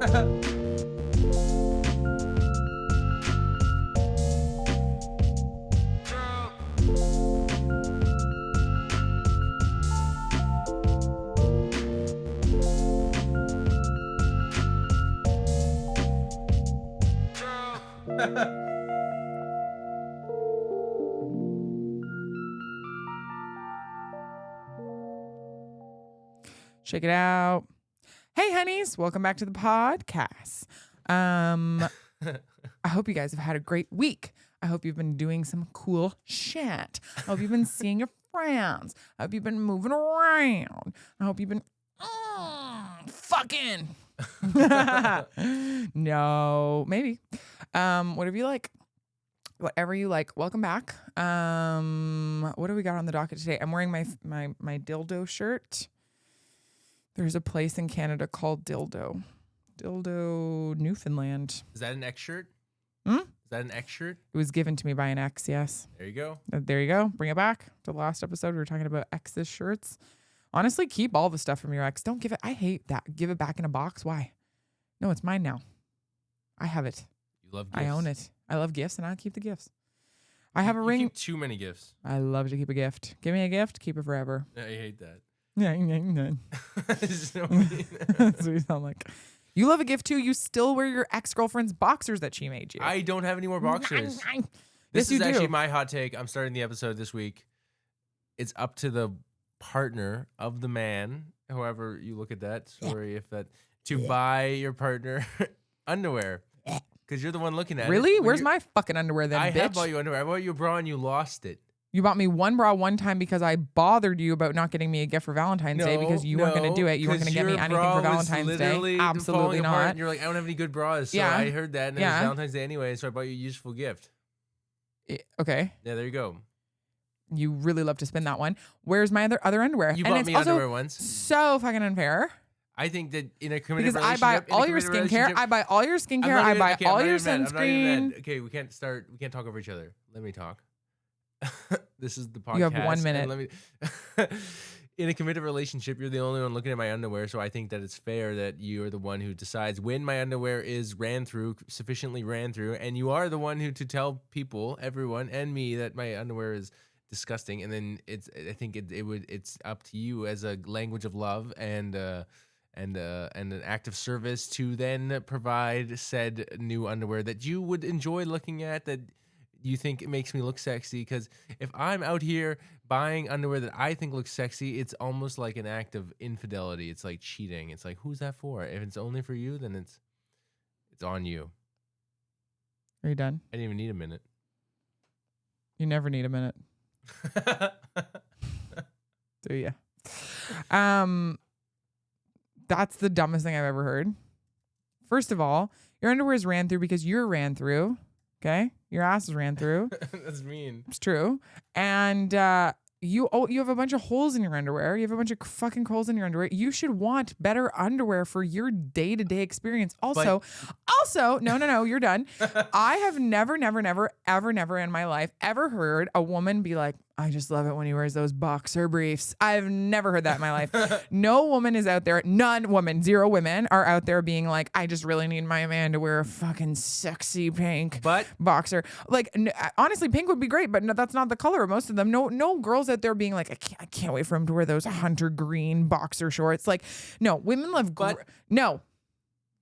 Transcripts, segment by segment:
Check it out. Hey, Hunnies. Welcome back to the PodCass. I hope you guys have had a great week. I hope you've been doing some cool shit. I hope you've been seeing your friends. I hope you've been moving around. I hope you've been fucking. No, maybe. Whatever you like. Whatever you like. Welcome back. What do we got on the docket today? I'm wearing my dildo shirt. There's a place in Canada called Dildo, Newfoundland. Is that an X shirt? Hmm? Is that an X shirt? It was given to me by an ex, yes. There you go. There you go. Bring it back. The last episode, we were talking about ex's shirts. Honestly, keep all the stuff from your ex. Don't give it. I hate that. Give it back in a box. Why? No, it's mine now. I have it. You love gifts. I own it. I love gifts, and I keep the gifts. I have a ring. You keep too many gifts. I love to keep a gift. Give me a gift, keep it forever. I hate that. Yeah. That's what you sound like. You love a gift too. You still wear your ex-girlfriend's boxers that she made you. I don't have any more boxers. Yes, you is actually do. my hot take. I'm starting the episode this week. It's up to the partner of the man, however you look at that. Sorry if that to buy your partner underwear. Because you're the one looking at it. Really? Where's my fucking underwear then, I bitch? have bought you underwear. I bought you a bra and you lost it. You bought me one bra one time because I bothered you about not getting me a gift for Valentine's Day because you weren't going to do it. You weren't going to get me anything for Valentine's Day. Absolutely not. And you're like, I don't have any good bras. So I heard that and it was Valentine's Day anyway. So I bought you a useful gift. Okay. Yeah, there you go. You really love to spin that one. Where's my other underwear? You bought me underwear once. So fucking unfair. I think that in a committed relationship, because I buy all your skincare. I buy all your skincare. I buy all your sunscreen. Okay, we can't talk over each other. Let me talk. This is the podcast. You have 1 minute. Let me. In a committed relationship, you're the only one looking at my underwear, so I think that it's fair that you are the one who decides when my underwear is sufficiently ran through, and you are the one who to tell people, everyone, and me that my underwear is disgusting. And then I think it's up to you as a language of love and an act of service to then provide said new underwear that you would enjoy looking at, that you think it makes me look sexy. Because if I'm out here buying underwear that I think looks sexy, it's almost like an act of infidelity. It's like cheating. It's like, who's that for? If it's only for you, then it's on you. Are you done? I didn't even need a minute. You never need a minute. Do you? That's the dumbest thing I've ever heard. First of all, your underwear is ran through because you're ran through. Okay? Your ass is ran through. That's mean. It's true. And you have a bunch of holes in your underwear. You have a bunch of fucking holes in your underwear. You should want better underwear for your day-to-day experience. Also, no, you're done. I have never in my life ever heard a woman be like, I just love it when he wears those boxer briefs. I've never heard that in my life. No woman is out there. Zero women are out there being like, I just really need my man to wear a fucking sexy pink boxer. Like, honestly, pink would be great, but no, that's not the color of most of them. No girls out there being like, I can't wait for him to wear those hunter green boxer shorts. Like, no, women love. No,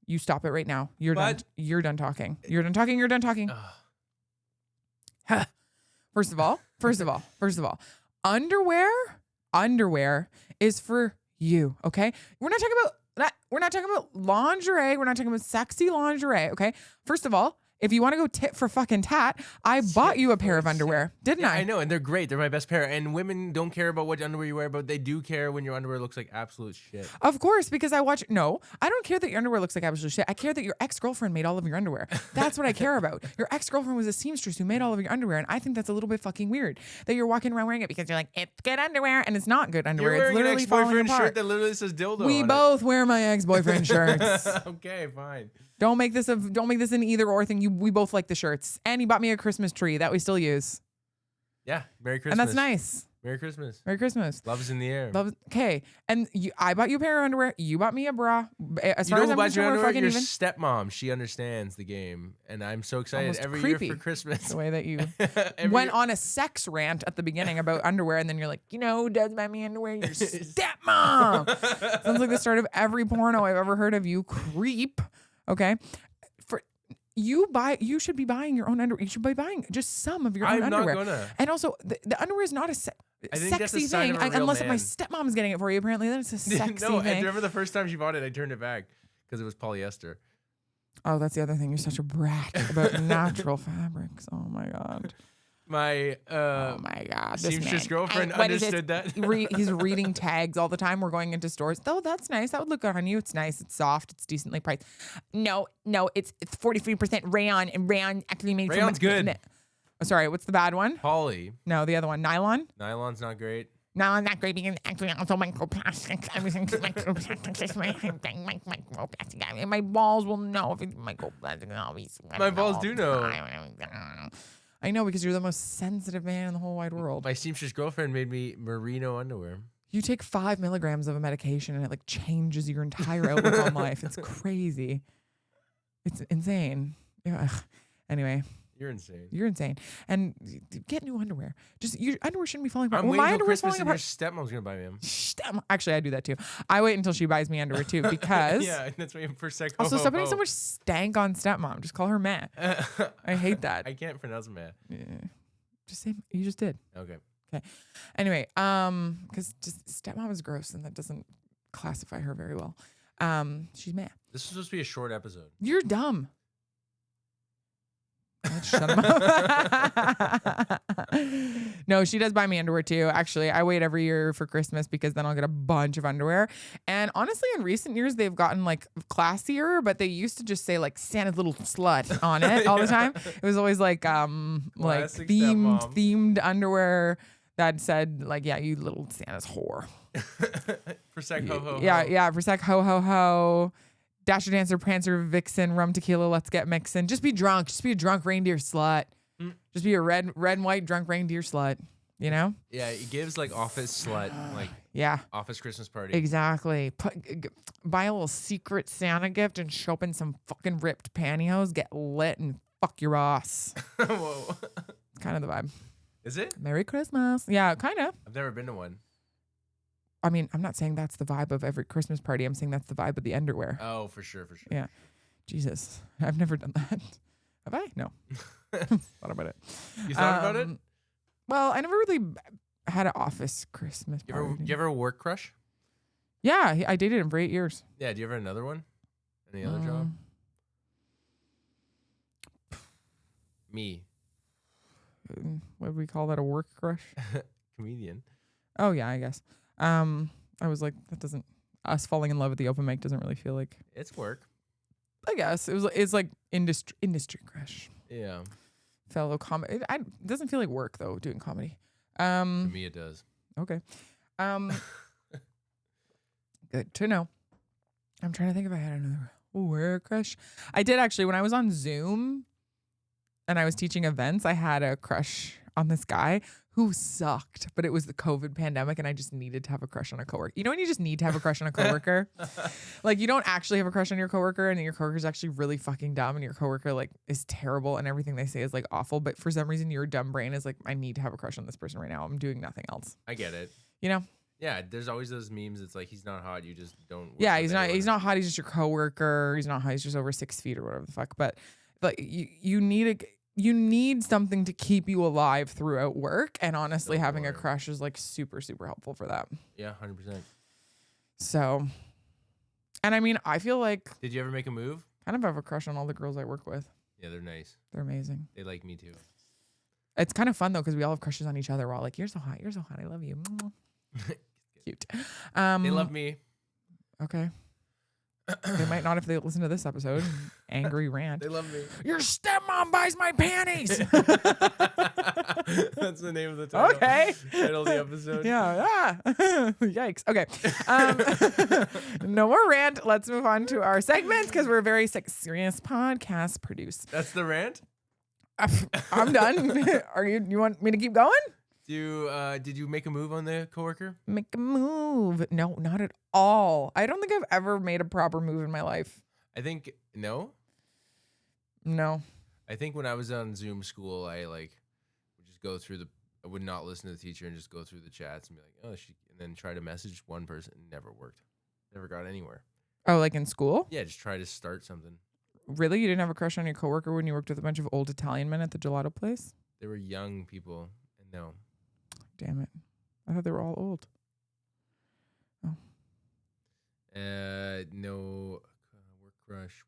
you stop it right now. You're done. You're done talking. You're done talking. First of all, underwear is for you, okay? We're not talking about lingerie. We're not talking about sexy lingerie, okay? First of all, if you want to go tit for fucking tat, I bought you a pair of underwear, didn't I? I know, and they're great. They're my best pair. And women don't care about what underwear you wear, but they do care when your underwear looks like absolute shit. Of course, because I don't care that your underwear looks like absolute shit. I care that your ex-girlfriend made all of your underwear. That's what I care about. Your ex-girlfriend was a seamstress who made all of your underwear, and I think that's a little bit fucking weird that you're walking around wearing it because you're like, it's good underwear, and it's not good underwear. You're wearing it's literally an ex-boyfriend falling apart. shirt that literally says dildo. We both wear my ex-boyfriend shirts. Okay, fine. Don't make this an either or thing. We both like the shirts. And he bought me a Christmas tree that we still use. Yeah, Merry Christmas. And that's nice. Merry Christmas. Merry Christmas. Love is in the air. Okay. And I bought you a pair of underwear. You bought me a bra. As far as I'm concerned, we're fucking your even. stepmom. She understands the game. And I'm so excited Almost every creepy, year for Christmas. The way that you went on a sex rant at the beginning about underwear, and then you're like, who does buy me underwear? Your stepmom. Sounds like the start of every porno I've ever heard of. You creep. Okay. You should be buying your own underwear. You should be buying just some of your own underwear. I'm not gonna. And also, the underwear is not a sexy thing unless my stepmom's getting it for you. Apparently, then it's a sexy thing. I remember the first time she bought it, I turned it back because it was polyester. Oh, that's the other thing. You're such a brat about natural fabrics. Oh my god. Oh my god. Seamstress girlfriend understood that. He's reading tags all the time. We're going into stores. Oh, that's nice. That would look good on you. It's nice. It's soft. It's decently priced. No, it's 43% rayon, and rayon actually makes Rayon's good. Oh, sorry, what's the bad one? Poly. No, the other one. Nylon? Nylon's not great. Nylon's not great because actually also microplastics. Everything's microplastics. It's microplastic. My balls will know if it's microplastic. My balls do know. I know, because you're the most sensitive man in the whole wide world. My seamstress girlfriend made me merino underwear. You take 5 milligrams of a medication and it changes your entire outlook on life. It's crazy. It's insane. Yeah. Anyway. You're insane. You're insane. And get new underwear. Just your underwear shouldn't be falling apart. I'm waiting my until underwear's Christmas falling and apart. your stepmom's gonna buy me them. Actually, I do that too. I wait until she buys me underwear too, because yeah, that's waiting for sec. Also, stop putting so much stank on stepmom. Just call her Matt. I hate that. I can't pronounce Matt. Yeah. Just say you just did. Okay. Anyway, because just stepmom is gross, and that doesn't classify her very well. She's mad. This is supposed to be a short episode. You're dumb. Shut him up. No, she does buy me underwear too. Actually, I wait every year for Christmas because then I'll get a bunch of underwear. And honestly, in recent years, they've gotten classier, but they used to just say Santa's little slut on it all the time. It was always themed underwear that said yeah, you little Santa's whore. For sec ho ho. Yeah, for sec ho ho ho. Dasher, Dancer, Prancer, Vixen, Rum, Tequila, Let's Get Mixin'. Just be drunk. Just be a drunk reindeer slut. Just be a red and white drunk reindeer slut. Yeah, it gives office slut, yeah, office Christmas party. Exactly. Buy a little secret Santa gift and show up in some fucking ripped pantyhose, get lit, and fuck your ass. Whoa. Kind of the vibe. Is it? Merry Christmas. Yeah, kind of. I've never been to one. I mean, I'm not saying that's the vibe of every Christmas party. I'm saying that's the vibe of the underwear. Oh, for sure. Yeah. Jesus. I've never done that. Have I? No. Thought about it. You thought about it? Well, I never really had an office Christmas party. You ever work crush? Yeah, I dated him for 8 years. Yeah, do you ever have another one? Any other job? Me. What would we call that, a work crush? Comedian. Oh, yeah, I guess. I was like, us falling in love with the open mic doesn't really feel like it's work. I guess it's like industry crush. Yeah. Fellow comedy. It doesn't feel like work though, doing comedy. To me, it does. Okay. Good to know. I'm trying to think if I had another work crush. I did actually when I was on Zoom and I was teaching events. I had a crush on this guy who sucked, but it was the COVID pandemic and I just needed to have a crush on a coworker. You know when you just need to have a crush on a coworker? You don't actually have a crush on your coworker and your coworker's actually really fucking dumb and your coworker is terrible and everything they say is awful, but for some reason your dumb brain is I need to have a crush on this person right now. I'm doing nothing else. I get it. Yeah, there's always those memes. It's he's not hot. You just don't. Yeah, he's not hot. He's just your coworker. He's not hot. He's just over 6 feet or whatever the fuck. But you need something to keep you alive throughout work. And honestly, having a crush is super, super helpful for that. Yeah, 100%. So, and I mean, I feel like. Did you ever make a move? Kind of have a crush on all the girls I work with. Yeah, they're nice. They're amazing. They like me too. It's kind of fun though, because we all have crushes on each other. We're all you're so hot. You're so hot. I love you. Cute. They love me. Okay. They might not if they listen to this episode. Angry rant. They love me. Your stepmom buys my panties. That's the name of the title. Okay. Title of the episode. Yeah. Yikes. Okay. No more rant. Let's move on to our segments because we're a very serious podcast produce. That's the rant? I'm done. You want me to keep going? Did you make a move on the coworker? Make a move. No, not at all. I don't think I've ever made a proper move in my life. I think no. No. I think when I was on Zoom school, I would just go through I would not listen to the teacher and just go through the chats and be like, and then try to message one person. It never worked. Never got anywhere. Oh, like in school? Yeah, just try to start something. Really? You didn't have a crush on your coworker when you worked with a bunch of old Italian men at the gelato place? They were young people, and no. Damn it. I thought they were all old. Oh. No. Work crush.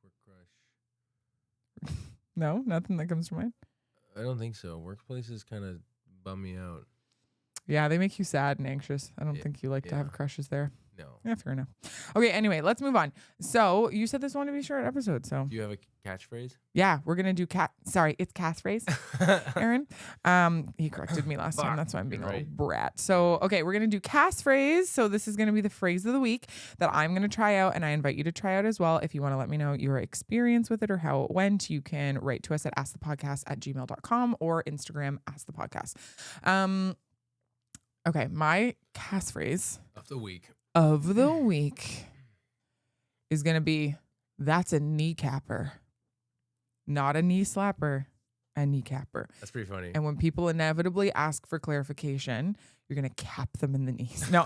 No? Nothing that comes to mind? I don't think so. Workplaces kind of bum me out. Yeah, they make you sad and anxious. I don't think you like to have crushes there. No. Yeah, fair enough. Okay, anyway, let's move on. So you said this one to be a short episode, so. Do you have a catchphrase? Yeah, we're going to do it's Cass phrase, Aaron. He corrected me last time. That's why I'm being a little brat. So, okay, we're going to do Cass phrase. So this is going to be the phrase of the week that I'm going to try out, and I invite you to try out as well. If you want to let me know your experience with it or how it went, you can write to us at askthepodcast@gmail.com or Instagram askthepodcast. Okay, my Cass phrase of the week is going to be, that's a kneecapper. Not a knee slapper, a kneecapper. That's pretty funny. And when people inevitably ask for clarification, you're going to cap them in the knees. No,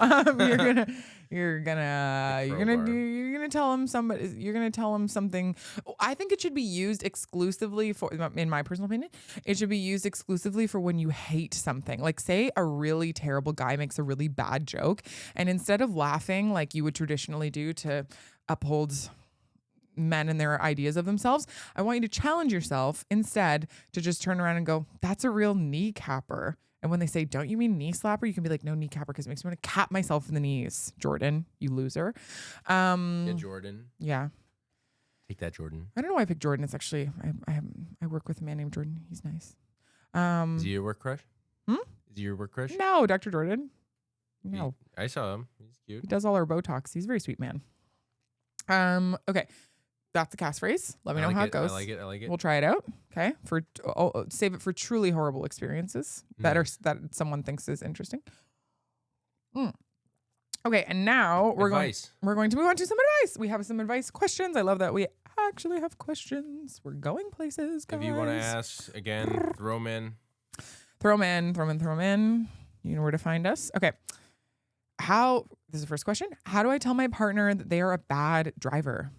you're going to tell them something. I think it should be used exclusively for, in my personal opinion, it should be used exclusively for when you hate something. Like, say a really terrible guy makes a really bad joke, and instead of laughing like you would traditionally do to uphold men and their ideas of themselves, I want you to challenge yourself instead to just turn around and go, that's a real kneecapper. And when they say, don't you mean knee slapper? You can be like, no, kneecapper, because it makes me want to cap myself in the knees. Jordan, you loser. Yeah, Jordan. Yeah. Take that, Jordan. I don't know why I picked Jordan. It's actually, I work with a man named Jordan. He's nice. Is he your work crush? Is he your work crush? No, Dr. Jordan. No. I saw him. He's cute. He does all our Botox. He's a very sweet man. Okay. That's the Cass phrase. Let me know how it goes. I like it. We'll try it out. Okay. Save it for truly horrible experiences that someone thinks is interesting. Okay. And now we're going to move on to some advice. We have some advice questions. I love that we actually have questions. We're going places, guys. If you want to ask again, throw them in. Throw them in. You know where to find us. Okay. This is the first question. How do I tell my partner that they are a bad driver?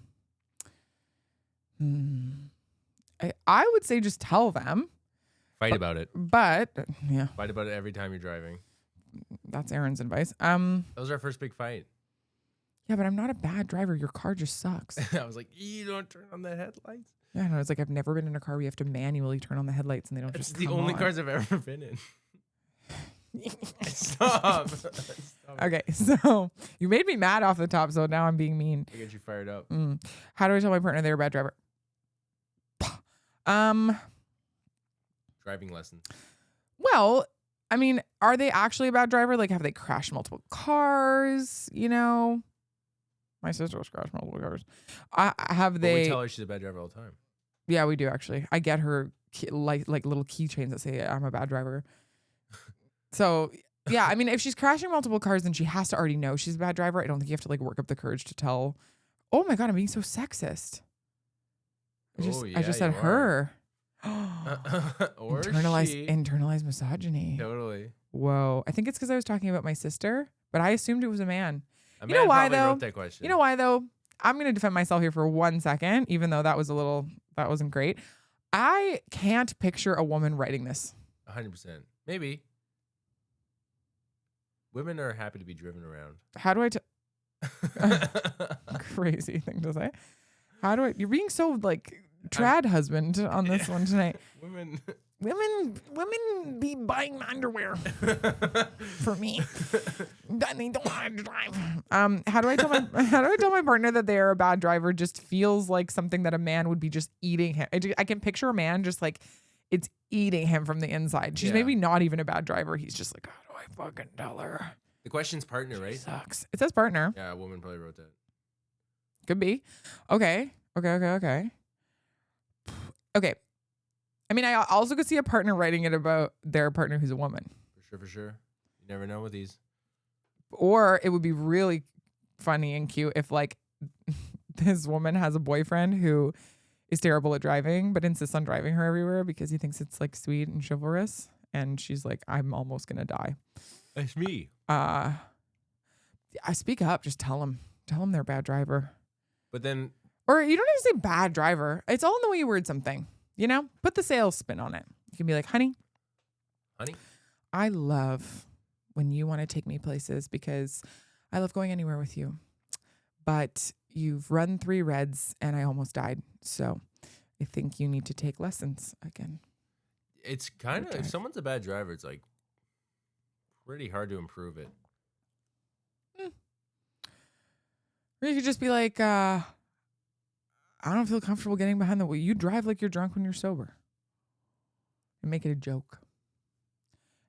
I would say just tell them. Fight about it. But yeah. Fight about it every time you're driving. That's Aaron's advice. That was our first big fight. Yeah, but I'm not a bad driver. Your car just sucks. I was like, you don't turn on the headlights. Yeah, no, it's like I've never been in a car where you have to manually turn on the headlights and they don't just come on. It's the only cars I've ever been in. Stop. Okay, so you made me mad off the top, so now I'm being mean. I get you fired up. How do I tell my partner they're a bad driver? Driving lessons. Well, I mean, are they actually a bad driver? Like, have they crashed multiple cars? You know, my sister's crashed multiple cars. We tell her she's a bad driver all the time. Yeah, we do actually. I get her like little keychains that say I'm a bad driver. So yeah, I mean, if she's crashing multiple cars, then she has to already know she's a bad driver. I don't think you have to like work up the courage to tell. Oh my God, I'm being so sexist. I just said her. Or internalized misogyny. Totally. Whoa. I think it's because I was talking about my sister, but I assumed it was a man. You know why though? Wrote that question. You know why though? I'm going to defend myself here for 1 second, even though that wasn't great. I can't picture a woman writing this. 100%. Maybe. Women are happy to be driven around. How do I crazy thing to say. You're being so like trad husband on this one tonight. Women be buying underwear for me. They don't want to drive. How do I tell my partner that they are a bad driver? Just feels like something that a man would be just eating him. I can picture a man just like it's eating him from the inside. She's maybe not even a bad driver. He's just like, how do I fucking tell her? The question's partner, right? Sucks. It says partner. Yeah, a woman probably wrote that. Could be. Okay. I mean, I also could see a partner writing it about their partner who's a woman. For For sure. You never know with these. Or it would be really funny and cute if like this woman has a boyfriend who is terrible at driving, but insists on driving her everywhere because he thinks it's like sweet and chivalrous. And she's like, I'm almost going to die. That's me. I speak up. Just tell him they're a bad driver. But then. Or you don't even say bad driver. It's all in the way you word something, you know, put the sales spin on it. You can be like, honey, I love when you want to take me places because I love going anywhere with you. But you've run 3 reds and I almost died. So I think you need to take lessons again. It's kind of, if someone's a bad driver, it's like pretty hard to improve it. Or you could just be like, I don't feel comfortable getting behind the wheel. You drive like you're drunk when you're sober. And make it a joke.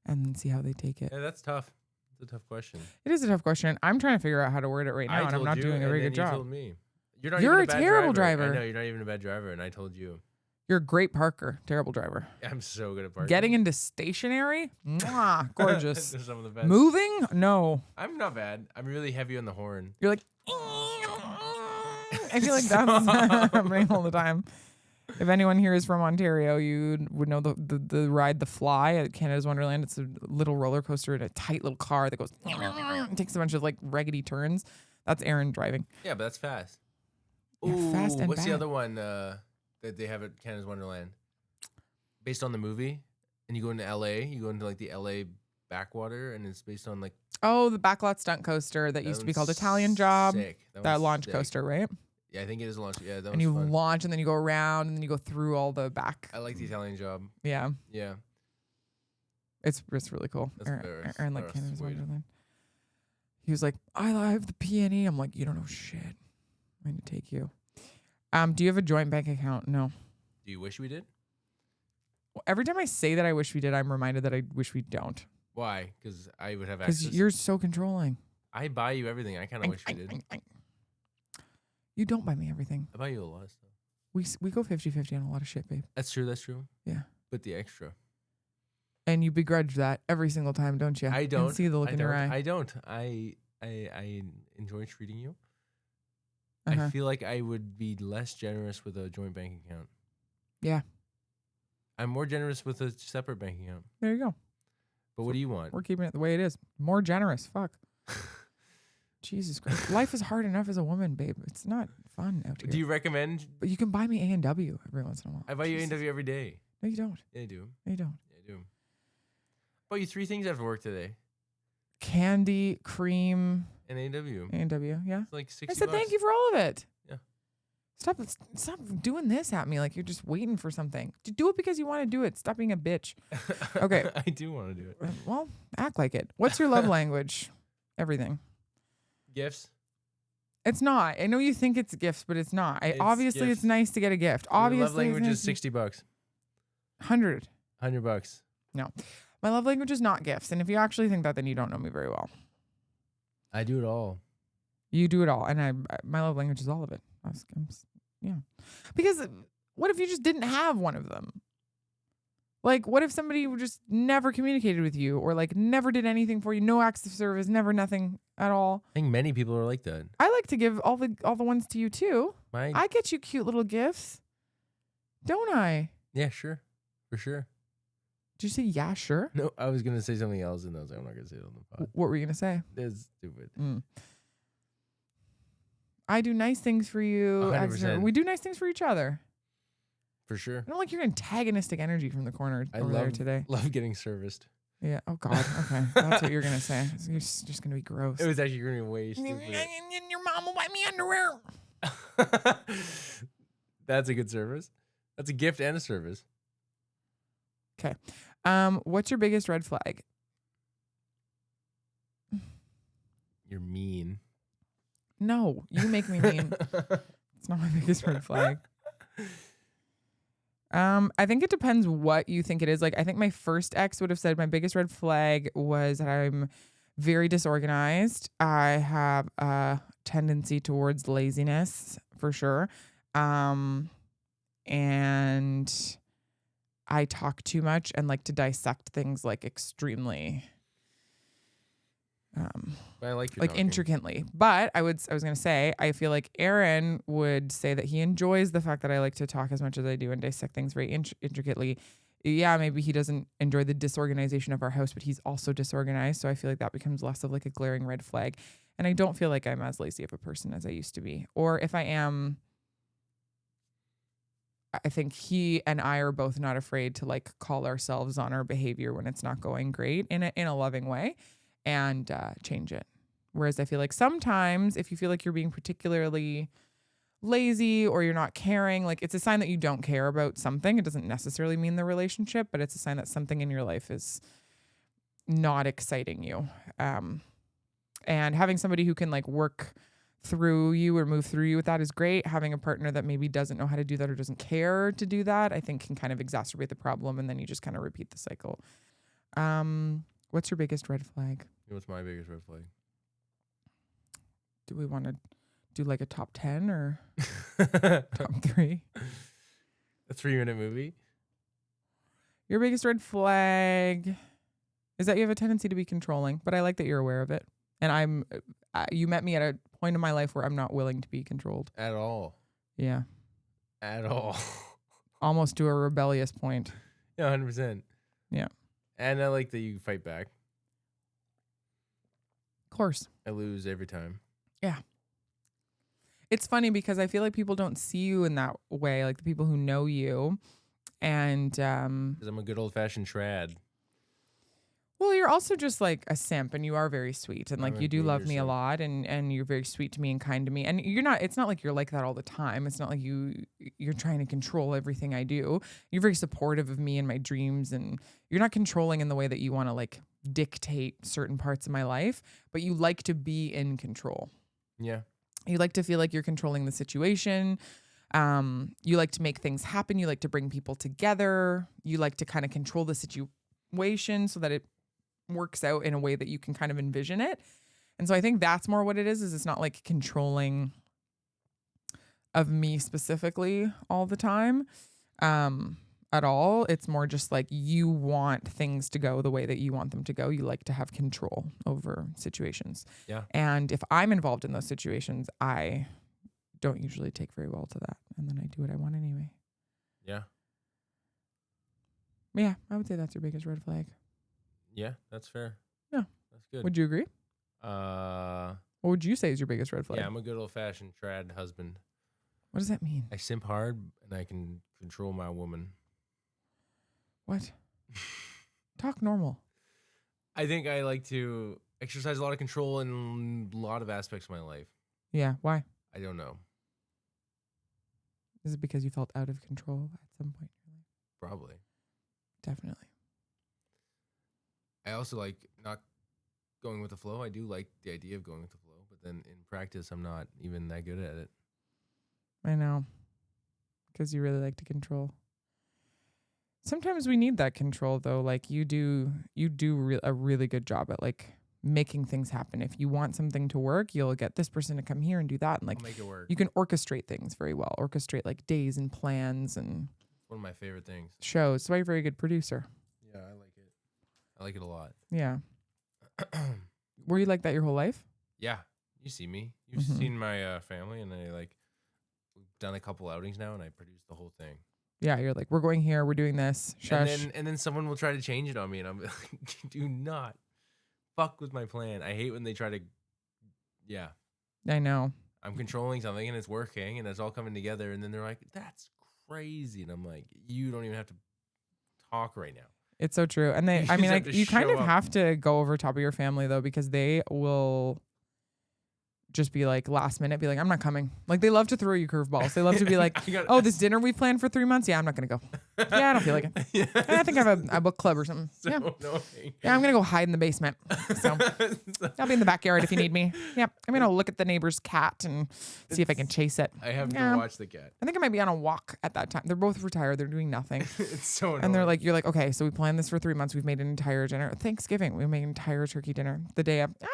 And then see how they take it. Yeah, that's tough. It's a tough question. It is a tough question. I'm trying to figure out how to word it right now, and I'm not doing a very good job. You told me. You're a terrible driver. I know, you're not even a bad driver, and I told you. You're a great parker. Terrible driver. I'm so good at parking. Getting into stationary? Mwah, gorgeous. They're some of the best. Moving? No. I'm not bad. I'm really heavy on the horn. You're like, I feel like that's happening all the time. If anyone here is from Ontario, you would know the ride The Fly at Canada's Wonderland. It's a little roller coaster in a tight little car that goes and takes a bunch of like raggedy turns. That's Aaron driving. Yeah, but that's fast. Yeah, Ooh, fast and what's bad. the other one that they have at Canada's Wonderland? Based on the movie, and you go into LA, you go into like the LA backwater, and it's based on like the backlot stunt coaster that used to be called Italian Job. Sick. That launch coaster, right? Yeah, I think it is a launch. Yeah, that was And you fun. launch, and then you go around, and then you go through all the back. I like the Italian Job. Yeah, Yeah. it's really cool. Aaron like Canada's sweet. Wonderland. He was like, I have the PNE. I'm like, you don't know shit. I'm going to take you. Do you have a joint bank account? No. Do you wish we did? Well, every time I say that I wish we did, I'm reminded that I wish we don't. Why? Because I would have access. Because you're so controlling. I buy you everything. I kind of wish we did. You don't buy me everything. I buy you a lot of stuff. We go 50-50 on a lot of shit, babe. That's true. Yeah. But the extra. And you begrudge that every single time, don't you? I don't. And see the look in your eye. I don't. I enjoy treating you. Uh-huh. I feel like I would be less generous with a joint bank account. Yeah. I'm more generous with a separate bank account. There you go. But what do you want? We're keeping it the way it is. More generous. Fuck. Jesus Christ. Life is hard enough as a woman, babe. It's not fun out here. Do you recommend? But you can buy me A&W every once in a while. I buy you A&W every day. No, you don't. Yeah, I do. No, you don't. Yeah, I do. I bought you 3 things after work today. Candy, cream, And A&W. A&W. Yeah. It's like $60. I said thank you for all of it. Yeah. Stop doing this at me like you're just waiting for something. Do it because you want to do it. Stop being a bitch. Okay. I do want to do it. Well, act like it. What's your love language? Everything. Gifts. It's not. I know you think it's gifts, but it's not. Obviously, gifts. it's nice to get a gift. Your Obviously, love language it's is $60. 100. $100. No. My love language is not gifts. And if you actually think that, then you don't know me very well. I do it all. You do it all. And my love language is all of it. Yeah. Because what if you just didn't have one of them? Like, what if somebody just never communicated with you or like never did anything for you? No acts of service, never nothing at all. I think many people are like that. I like to give all the ones to you too. I get you cute little gifts. Don't I? Yeah, sure. For sure. Did you say yeah, sure? No, I was going to say something else and I was like, I'm not going to say it on the pod. What were you going to say? That's stupid. I do nice things for you. 100%. We do nice things for each other. For sure. I don't like your antagonistic energy from the corner over there today. Love getting serviced. Yeah. Oh, God. Okay. That's what you're going to say. You're just going to be gross. It was actually going to be way stupid. Your mom will buy me underwear. That's a good service. That's a gift and a service. Okay. What's your biggest red flag? You're mean. No, you make me mean. It's not my biggest red flag. I think it depends what you think it is. Like, I think my first ex would have said my biggest red flag was that I'm very disorganized. I have a tendency towards laziness for sure. And I talk too much and like to dissect things like extremely But I like your like talking. intricately. But I was going to say, I feel like Aaron would say that he enjoys the fact that I like to talk as much as I do and dissect things very intricately. Yeah, maybe he doesn't enjoy the disorganization of our house, but he's also disorganized. So I feel like that becomes less of like a glaring red flag. And I don't feel like I'm as lazy of a person as I used to be. Or if I am, I think he and I are both not afraid to like call ourselves on our behavior when it's not going great in a loving way and change it. Whereas I feel like sometimes if you feel like you're being particularly lazy or you're not caring, like it's a sign that you don't care about something. It doesn't necessarily mean the relationship, but it's a sign that something in your life is not exciting you. And having somebody who can like work through you or move through you with that is great. Having a partner that maybe doesn't know how to do that or doesn't care to do that, I think can kind of exacerbate the problem, and then you just kind of repeat the cycle. What's your biggest red flag? What's my biggest red flag? Do we want to do like a top 10 or top 3? A 3-minute movie? Your biggest red flag is that you have a tendency to be controlling, but I like that you're aware of it. And you met me at a point in my life where I'm not willing to be controlled. At all. Yeah. At all. Almost to a rebellious point. Yeah, 100%. Yeah. And I like that you fight back. Of course. I lose every time. Yeah. It's funny because I feel like people don't see you in that way, like the people who know you. And because I'm a good old-fashioned trad. Well, you're also just like a simp, and you are very sweet, and like you do love me a simp. lot, and you're very sweet to me and kind to me. And it's not like you're like that all the time. It's not like you're trying to control everything I do. You're very supportive of me and my dreams, and you're not controlling in the way that you want to like dictate certain parts of my life, but you like to be in control. Yeah. You like to feel like you're controlling the situation. You like to make things happen. You like to bring people together. You like to kind of control the situation so that it works out in a way that you can kind of envision it. And so I think that's more what it is it's not like controlling of me specifically all the time at all. It's more just like you want things to go the way that you want them to go. You like to have control over situations. Yeah. And if I'm involved in those situations, I don't usually take very well to that. And then I do what I want anyway. Yeah. Yeah, I would say that's your biggest red flag. Yeah, that's fair. Yeah. That's good. Would you agree? What would you say is your biggest red flag? Yeah, I'm a good old-fashioned trad husband. What does that mean? I simp hard, and I can control my woman. What? Talk normal. I think I like to exercise a lot of control in a lot of aspects of my life. Yeah, why? I don't know. Is it because you felt out of control at some point in your life? Probably. Definitely. I also like not going with the flow. I do like the idea of going with the flow, but then in practice, I'm not even that good at it. I know. Because you really like to control. Sometimes we need that control, though. Like you do a really good job at like making things happen. If you want something to work, you'll get this person to come here and do that. And like I'll make it work. You can orchestrate things very well. Orchestrate like days and plans and One of my favorite things. shows. So you're a very good producer. Yeah, I like it. I like it a lot. Yeah. Were you like that your whole life? Yeah, you see me. You've seen my family, and we've done a couple outings now, and I produced the whole thing. Yeah, you're like, we're going here, we're doing this. Shush. And then someone will try to change it on me, and I'm like, do not fuck with my plan. I hate when they try to. Yeah, I know. I'm controlling something, and it's working, and it's all coming together, and then they're like, that's crazy, and I'm like, you don't even have to talk right now. It's so true. And You I mean, just have like, to you kind show of up. have to go over top of your family, though, because they will just be like last minute, be like, I'm not coming. Like, they love to throw you curveballs. They love to be like, oh, this dinner we planned for 3 months? Yeah, I'm not going to go. Yeah, I don't feel like it. Yeah. I think I have a book club or something. So Yeah. annoying. Yeah, I'm going to go hide in the basement. So I'll be in the backyard if you need me. Yeah, I'm going to look at the neighbor's cat and see if I can chase it. I have Yeah. to watch the cat. I think I might be on a walk at that time. They're both retired. They're doing nothing. It's so annoying. And they're like, you're like, okay, so we planned this for 3 months. We've made an entire dinner. Thanksgiving, we made an entire turkey dinner. The day of, I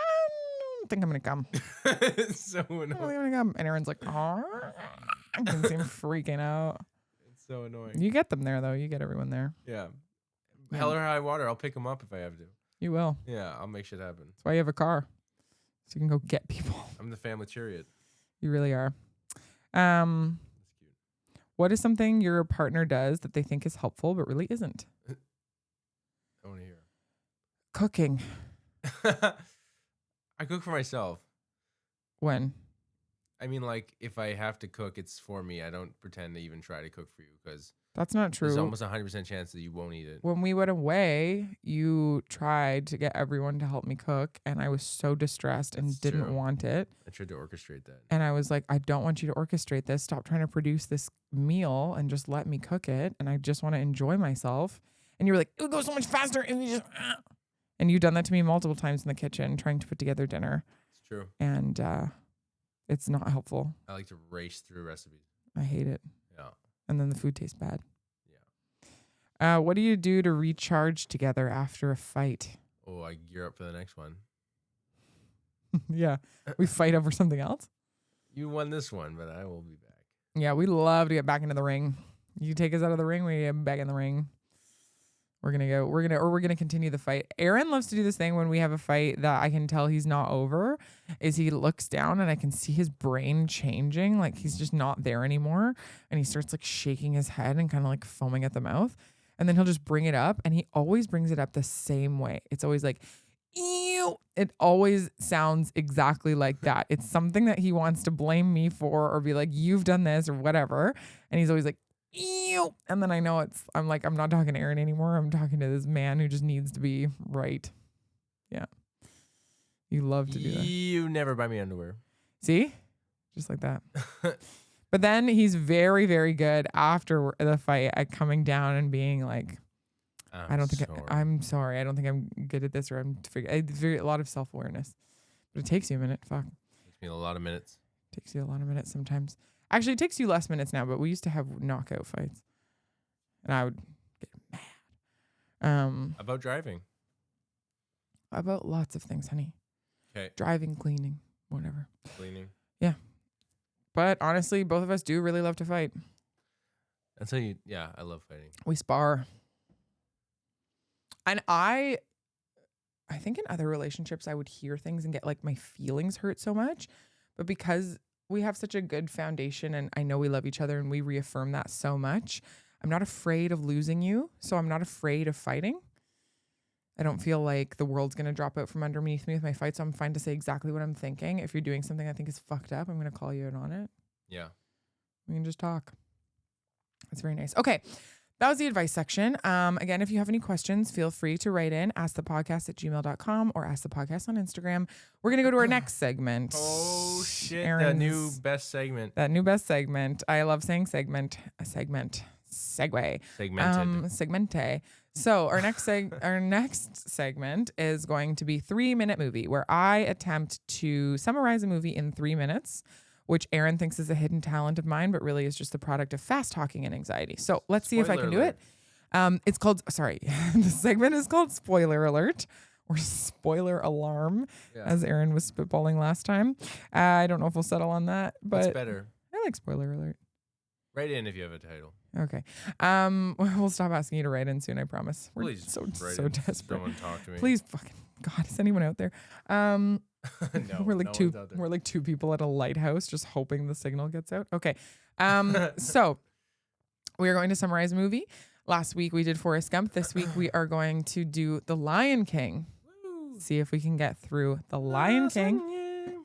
don't think I'm going to come. It's so I don't think annoying. I'm going to come. And Aaron's like, oh, I can see him freaking out. It's so annoying. You get them there, though. You get everyone there. Yeah. Yeah. Hell or high water, I'll pick them up if I have to. You will. Yeah, I'll make shit happen. That's why you have a car. So you can go get people. I'm the family chariot. You really are. That's cute. What is something your partner does that they think is helpful but really isn't? I want to hear. Cooking. I cook for myself. When? I mean, like, if I have to cook, it's for me. I don't pretend to even try to cook for you because That's not true. there's almost 100% chance that you won't eat it. When we went away, you tried to get everyone to help me cook, and I was so distressed and That's didn't true. want it. I tried to orchestrate that. And I was like, I don't want you to orchestrate this. Stop trying to produce this meal and just let me cook it. And I just want to enjoy myself. And you were like, it would go so much faster. And you just, and you've done that to me multiple times in the kitchen, trying to put together dinner. It's true. And it's not helpful. I like to race through recipes. I hate it. Yeah. And then the food tastes bad. Yeah. What do you do to recharge together after a fight? Oh, I gear up for the next one. Yeah. We fight over something else? You won this one, but I will be back. Yeah, we love to get back into the ring. You take us out of the ring, we get back in the ring. We're gonna continue the fight. Aaron loves to do this thing when we have a fight that I can tell he's not over, is he looks down and I can see his brain changing, like he's just not there anymore. And he starts like shaking his head and kind of like foaming at the mouth. And then he'll just bring it up, and he always brings it up the same way. It's always like, ew. It always sounds exactly like that. It's something that he wants to blame me for or be like, you've done this or whatever. And he's always like, ew. And then I know I'm like, I'm not talking to Aaron anymore. I'm talking to this man who just needs to be right. Yeah. You love to do that. You never buy me underwear. See? Just like that. But then he's very, very good after the fight at coming down and being like, I'm sorry. I don't think I'm good at this, or a lot of self-awareness. But it takes you a minute. Fuck. Takes me a lot of minutes. Takes you a lot of minutes sometimes. Actually, it takes you less minutes now, but we used to have knockout fights. And I would get mad. About driving. About lots of things, honey. Okay. Driving, cleaning, whatever. Cleaning. Yeah. But honestly, both of us do really love to fight. That's how yeah, I love fighting. We spar. And I think in other relationships, I would hear things and get like my feelings hurt so much. But because we have such a good foundation and I know we love each other and we reaffirm that so much, I'm not afraid of losing you. So I'm not afraid of fighting. I don't feel like the world's going to drop out from underneath me with my fight. So I'm fine to say exactly what I'm thinking. If you're doing something I think is fucked up, I'm going to call you out on it. Yeah. We can just talk. That's very nice. Okay. That was the advice section. Again, if you have any questions, feel free to write in, askthepodcast@gmail.com or ask the podcast on Instagram. We're going to go to our next segment. Oh, shit. Aaron's, that new best segment. That new best segment. I love saying segment. Segue. Segmented. Segmente. So our next segment is going to be 3-minute movie, where I attempt to summarize a movie in 3 minutes, which Aaron thinks is a hidden talent of mine, but really is just the product of fast talking and anxiety. So let's see if I can do it. It's called, the segment is called Spoiler Alert or Spoiler Alarm, as Aaron was spitballing last time. I don't know if we'll settle on that, but What's better? I like Spoiler Alert. Write in if you have a title. Okay. We'll stop asking you to write in soon, I promise. We're Please so in. desperate. Someone talk to me. Please, fucking God, is anyone out there? No, we're like no one's out there. we're like two people at a lighthouse just hoping the signal gets out. Okay. So we are going to summarize a movie. Last week we did Forrest Gump. This week we are going to do The Lion King. Woo. See if we can get through The Lion King.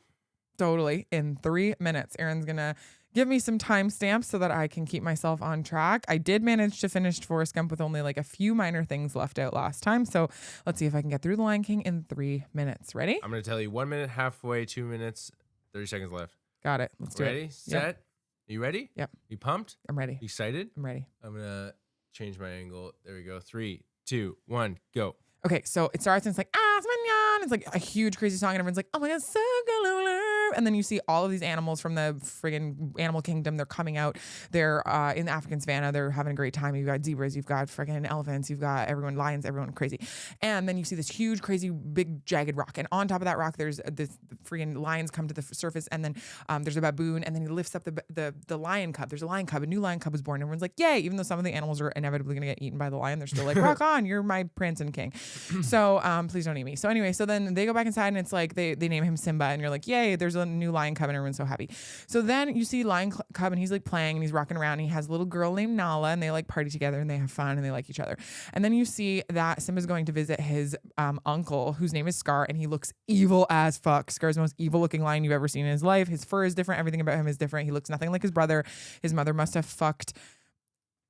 Totally. In 3 minutes. Aaron's going to give me some timestamps so that I can keep myself on track. I did manage to finish Forrest Gump with only like a few minor things left out last time. So let's see if I can get through The Lion King in 3 minutes. Ready? I'm going to tell you 1 minute, halfway, 2 minutes, 30 seconds left. Got it. Let's do it. Ready? Set? Yep. You ready? Yep. You pumped? I'm ready. You excited? I'm ready. I'm going to change my angle. There we go. 3, 2, 1, go. Okay, so it starts and it's like, it's like a huge crazy song and everyone's like, oh my God, so good. and then you see all of these animals from the friggin' animal kingdom. They're coming out. They're in the African savannah. They're having a great time. You've got zebras, you've got friggin' elephants, you've got everyone, lions, everyone crazy. And then you see this huge, crazy, big, jagged rock. And on top of that rock, there's this friggin' lions come to the surface, and then there's a baboon, and then he lifts up the lion cub. There's a lion cub. A new lion cub was born. Everyone's like, yay! Even though some of the animals are inevitably gonna get eaten by the lion, they're still like, rock on, you're my prince and king. So please don't eat me. So anyway, so then they go back inside, and it's like they name him Simba, and you're like, yay! There's a new lion cub, and everyone's so happy. So then you see lion cub, and he's like playing, and he's rocking around, and he has a little girl named Nala, and they like party together, and they have fun, and they like each other. And then you see that Simba's going to visit his uncle, whose name is Scar, and he looks evil as fuck. Scar's the most evil looking lion you've ever seen in his life. His fur is different. Everything about him is different. He looks nothing like his brother. His mother must have fucked,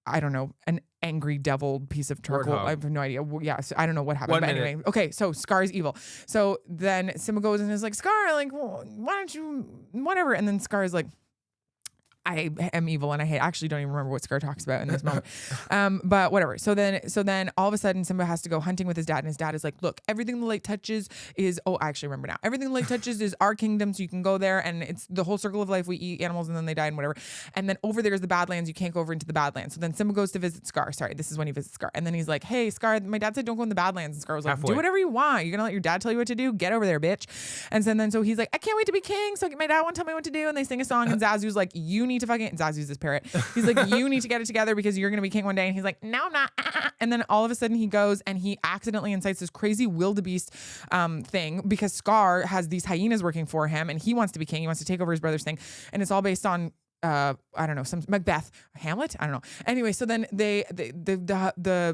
I don't know, an angry devil piece of charcoal. I have no idea. Yeah, so I don't know what happened. But anyway, okay, so Scar is evil. So then Simba goes and is like, Scar, like, well, why don't you, whatever. And then Scar is like, I am evil and I actually don't even remember what Scar talks about in this moment. But whatever. So then all of a sudden Simba has to go hunting with his dad, and his dad is like, look, everything the lake touches is, I actually remember now. Everything the lake touches is our kingdom, so you can go there, and it's the whole circle of life. We eat animals and then they die and whatever. And then over there is the Badlands. You can't go over into the Badlands. So then Simba goes to visit Scar. Sorry, this is when he visits Scar. And then he's like, hey, Scar, my dad said don't go in the Badlands. And Scar was like, do whatever you want. You're going to let your dad tell you what to do? Get over there, bitch. And so he's like, I can't wait to be king. So my dad won't tell me what to do. And they sing a song, and Zazu's like, you need to fucking, Zazu's this parrot. He's like, you need to get it together because you're going to be king one day. And he's like, no, I'm not. And then all of a sudden he goes and he accidentally incites this crazy wildebeest thing because Scar has these hyenas working for him, and he wants to be king. He wants to take over his brother's thing. And it's all based on I don't know, some Macbeth, Hamlet, I don't know. Anyway, so then the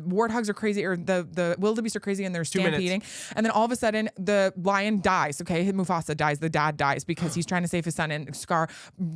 warthogs are crazy, or the wildebeest are crazy, and they're stampeding. And then all of a sudden the lion dies. Okay, Mufasa dies. The dad dies because he's trying to save his son, and Scar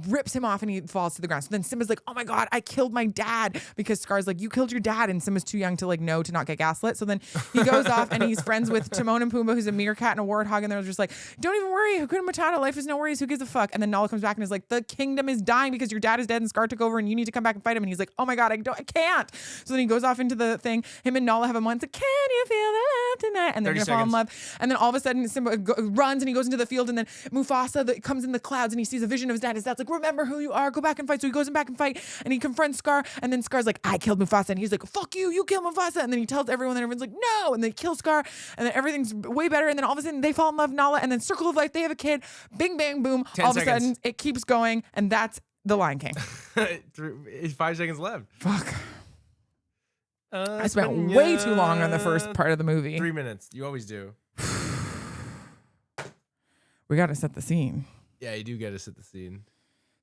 rips him off and he falls to the ground. So then Simba's like, oh my God, I killed my dad, because Scar's like, you killed your dad, and Simba's too young to like know to not get gaslit. So then he goes off and he's friends with Timon and Pumbaa, who's a meerkat and a warthog, and they're just like, don't even worry, Hakuna Matata, life is no worries, who gives a fuck? And then Nala comes back and is like, the kingdom is dying because your dad is dead and Scar took over, and you need to come back and fight him. And he's like, oh my God, I can't. So then he goes off into the thing. Him and Nala have a moment. Like, can you feel the love tonight? And they're gonna fall in love. And then all of a sudden Simba runs and he goes into the field, and then Mufasa comes in the clouds and he sees a vision of his dad. His dad's like, remember who you are, go back and fight. So he goes back and fight, and he confronts Scar, and then Scar's like, I killed Mufasa, and he's like, fuck you, you killed Mufasa. And then he tells everyone, and everyone's like, no, and they kill Scar, and then everything's way better. And then all of a sudden they fall in love, Nala, and then circle of life, they have a kid, bing bang boom. All of a sudden it keeps going, and that's the Lion King. 5 seconds left. Fuck. I spent way too long on the first part of the movie. 3 minutes. You always do. We got to set the scene. Yeah, you do get to set the scene.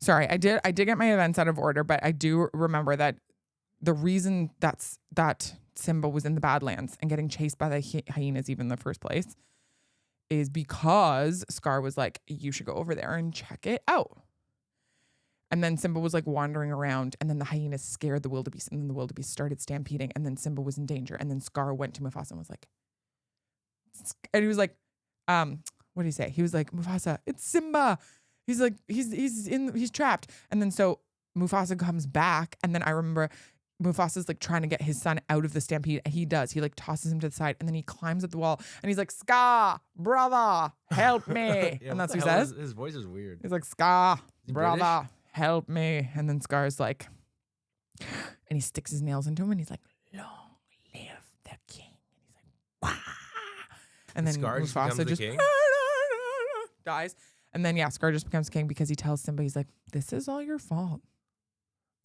Sorry, I did get my events out of order, but I do remember that the reason that Simba was in the Badlands and getting chased by the hyenas even in the first place is because Scar was like, you should go over there and check it out. And then Simba was like wandering around, and then the hyenas scared the wildebeest, and then the wildebeest started stampeding, and then Simba was in danger. And then Scar went to Mufasa and was like, and he was like, what did he say? He was like, Mufasa, it's Simba. He's like, he's trapped. And then so Mufasa comes back, and then I remember Mufasa's like trying to get his son out of the stampede. He does. He like tosses him to the side, and then he climbs up the wall, and he's like, Scar, brother, help me. Yeah, and that's what he says. His voice is weird. He's like, Scar, brother. British? Help me. And then Scar's like, and he sticks his nails into him, and he's like, long live the king. And he's like, wah. And then Scar Mufasa just dies. And then Scar just becomes king because he tells Simba, he's like, this is all your fault.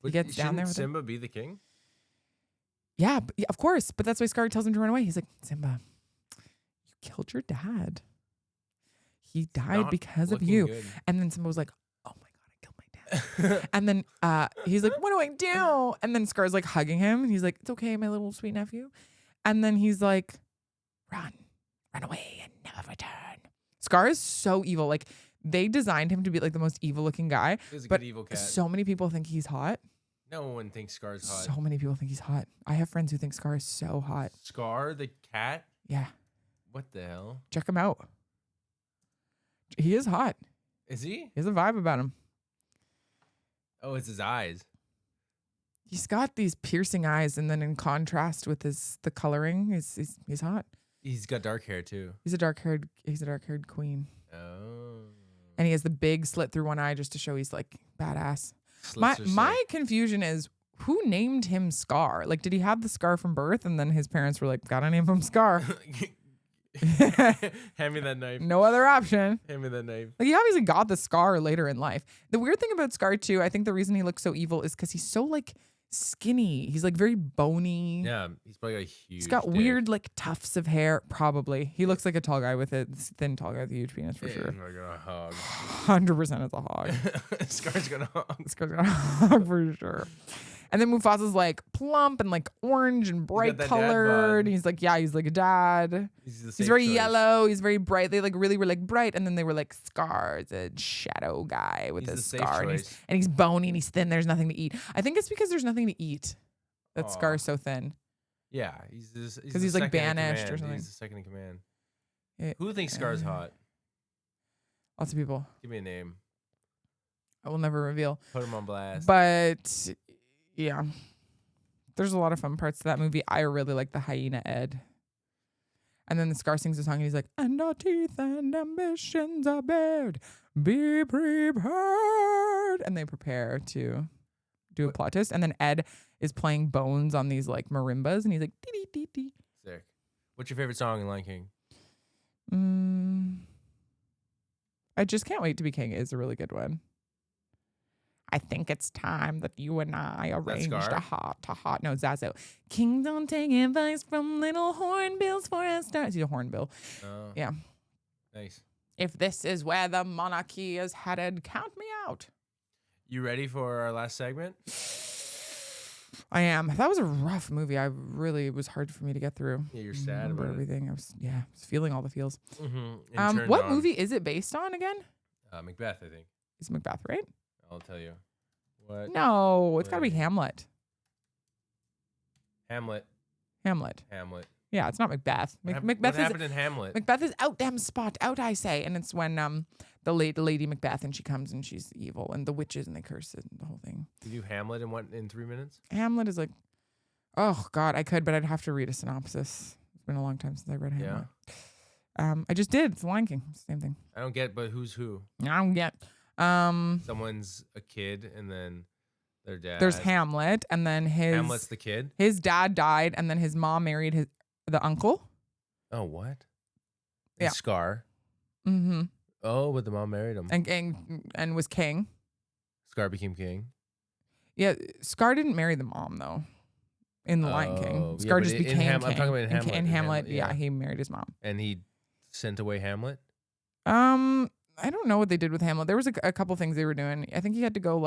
He gets down there with Simba be the king? Yeah, of course. But that's why Scar tells him to run away. He's like, Simba, you killed your dad. He died because of you. Good. And then Simba was like, oh my God, I killed my dad. And then he's like, what do I do? And then Scar's like hugging him. And he's like, it's okay, my little sweet nephew. And then he's like, run away and never return. Scar is so evil. Like, they designed him to be like the most evil looking guy. He's a but good evil cat. so many people think he's hot. No one thinks Scar's hot. So many people think he's hot. I have friends who think Scar is so hot. Scar the cat? Yeah. What the hell? Check him out. He is hot. Is he? He has a vibe about him. Oh, it's his eyes. He's got these piercing eyes, and then in contrast with the coloring, he's hot. He's got dark hair too. He's a dark haired queen. Oh. And he has the big slit through one eye just to show he's like badass. Slits are My sick. confusion is who named him Scar? Like, did he have the scar from birth and then his parents were like, gotta name him Scar? Hand me that knife. No other option. Hand me that knife. Like, he obviously got the scar later in life. The weird thing about Scar too, I think the reason he looks so evil is because he's so like skinny. He's like very bony. Yeah, he's probably got a huge. He's got dick. weird like tufts of hair. Probably he looks like a tall guy with a thin tall guy with a huge penis for sure. We're gonna hog. 100% is a hog. Scar's gonna hog. Scar's gonna hog for sure. And then Mufasa's like plump and like orange and bright that dad colored. bod. He's like, yeah, he's like a dad. He's the He's safe very choice. yellow. He's very bright. They like really were like bright, and then they were like Scar's a shadow guy with He's a the safe scar, and choice. he's bony and he's thin. There's nothing to eat. I think it's because there's nothing to eat that Aw. Scar's so thin. Yeah, he's 'Cause he's, the like, second in banished or command. something. He's the second in command. It- Who thinks Scar's hot? Lots of people. Give me a name. I will never reveal. Put him on blast. But yeah, there's a lot of fun parts to that movie. I really like the hyena Ed. And then the Scar sings a song and he's like, and our teeth and ambitions are bared. Be prepared. And they prepare to do a plot twist. And then Ed is playing bones on these like marimbas and he's like, dee dee dee Sick. What's your favorite song in Lion King? dee. I just can't wait to be king is a really good one. I think it's time that you and I arranged Scar? a hot. No, Zazo. King don't take advice from little hornbills for a start. He's a hornbill. Oh, Yeah. nice. If this is where the monarchy is headed, count me out. You ready for our last segment? I am. That was a rough movie. I really, it was hard for me to get through. Yeah, you're sad Remember about everything. I was feeling all the feels. Mm-hmm. What movie is it based on again? Macbeth, I think. It's Macbeth, right? I'll tell you. What? No, it's got to be Wait. Hamlet. Hamlet. Hamlet. Yeah, it's not Macbeth. What happened in Hamlet? Macbeth is out, damn spot, out, I say. And it's when the lady Macbeth and she comes and she's evil and the witches and they curse it and the whole thing. You do Hamlet in 3 minutes? Hamlet is like, oh God, I could, but I'd have to read a synopsis. It's been a long time since I read Hamlet. I just did. It's The Lion King. Same thing. I don't get, but who's who? I don't get. Someone's a kid and then their dad. There's Hamlet and then Hamlet's the kid? his dad died and then his mom married the uncle. Oh, what? Yeah. Scar. Mm-hmm. Oh, but the mom married him. And was king. Scar became king. Yeah, Scar didn't marry the mom though. In The Lion Oh, King, yeah, Scar but just in became I'm king. talking about in Hamlet. In Hamlet, yeah. he married his mom. And he sent away Hamlet? I don't know what they did with Hamlet. There was a couple things they were doing. I think he had to go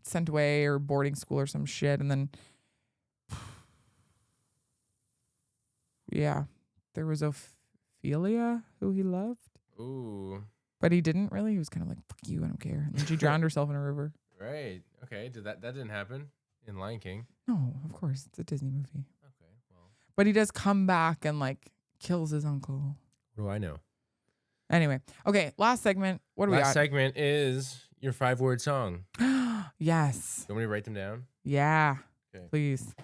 sent away or boarding school or some shit, and then there was Ophelia who he loved, Ooh. but he didn't really. He was kind of like, "Fuck you, I don't care." And then she drowned herself in a river. Right. Okay. That didn't happen in Lion King. No, of course it's a Disney movie, Okay. Well, but he does come back and like kills his uncle. what do I know? Anyway, okay, last segment. What do we Last got? segment is your 5-word song. Yes. You want me to write them down? Yeah. Okay. Please.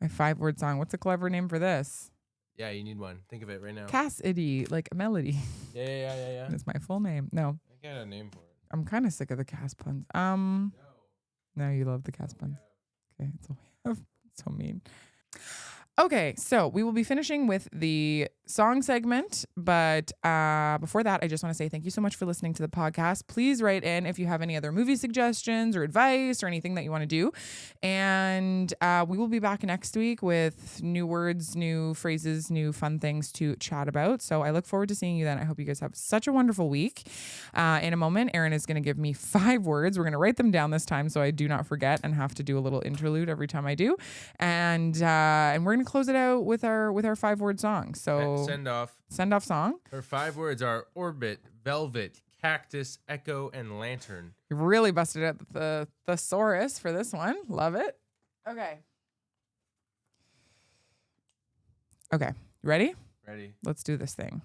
My 5-word song. What's a clever name for this? Yeah, you need one. Think of it right now. Cassidy, like a melody. Yeah. That's my full name. No, I got a name for it. I'm kind of sick of the Cass puns. No, you love the Cass puns. Okay, it's so mean. Okay, so we will be finishing with the song segment, but before that, I just want to say thank you so much for listening to the podcast. Please write in if you have any other movie suggestions or advice or anything that you want to do. And we will be back next week with new words, new phrases, new fun things to chat about. So I look forward to seeing you then. I hope you guys have such a wonderful week. In a moment, Erin is going to give me 5 words. We're going to write them down this time so I do not forget and have to do a little interlude every time I do. And we're going to close it out with our 5-word song. So Send off. Send off song. Her 5 words are orbit, velvet, cactus, echo, and lantern. You really busted out the thesaurus for this one. Love it. Okay. Okay. Ready? Ready? Let's do this thing.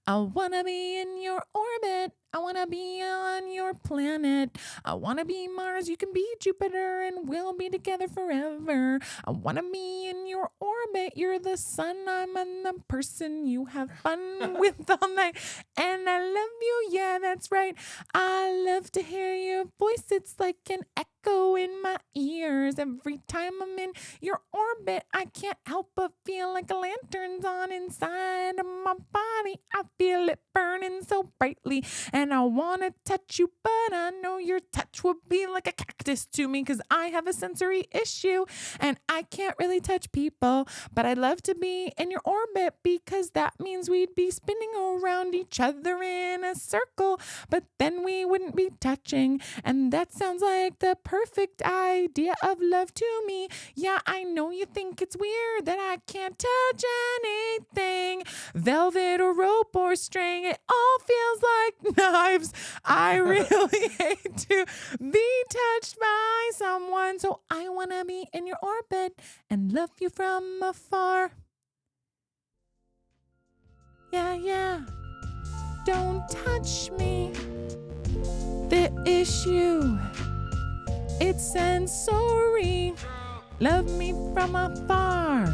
I wanna be in your orbit. I wanna want to be on your planet. I want to be Mars. You can be Jupiter and we'll be together forever. I want to be in your orbit. You're the sun. I'm the person you have fun with all night. And I love you. Yeah, that's right. I love to hear your voice. It's like an echo in my ears. Every time I'm in your orbit, I can't help but feel like a lantern's on inside of my body. I feel it burning so brightly, and I want to touch you, but I know your touch would be like a cactus to me because I have a sensory issue and I can't really touch people, but I'd love to be in your orbit because that means we'd be spinning around each other in a circle, but then we wouldn't be touching, and that sounds like the perfect idea of love to me. Yeah, I know you think it's weird that I can't touch anything, velvet or rope or string, it all feels like knives. I really hate to be touched by someone, so I want to be in your orbit and love you from afar. Yeah, don't touch me. The issue, it's sensory. Love me from afar.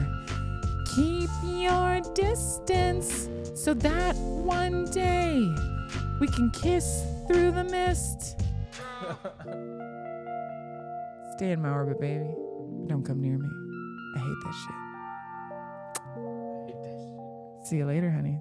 Keep your distance so that one day we can kiss through the mist. Stay in my orbit, baby. Don't come near me. I hate that shit. See you later, honey.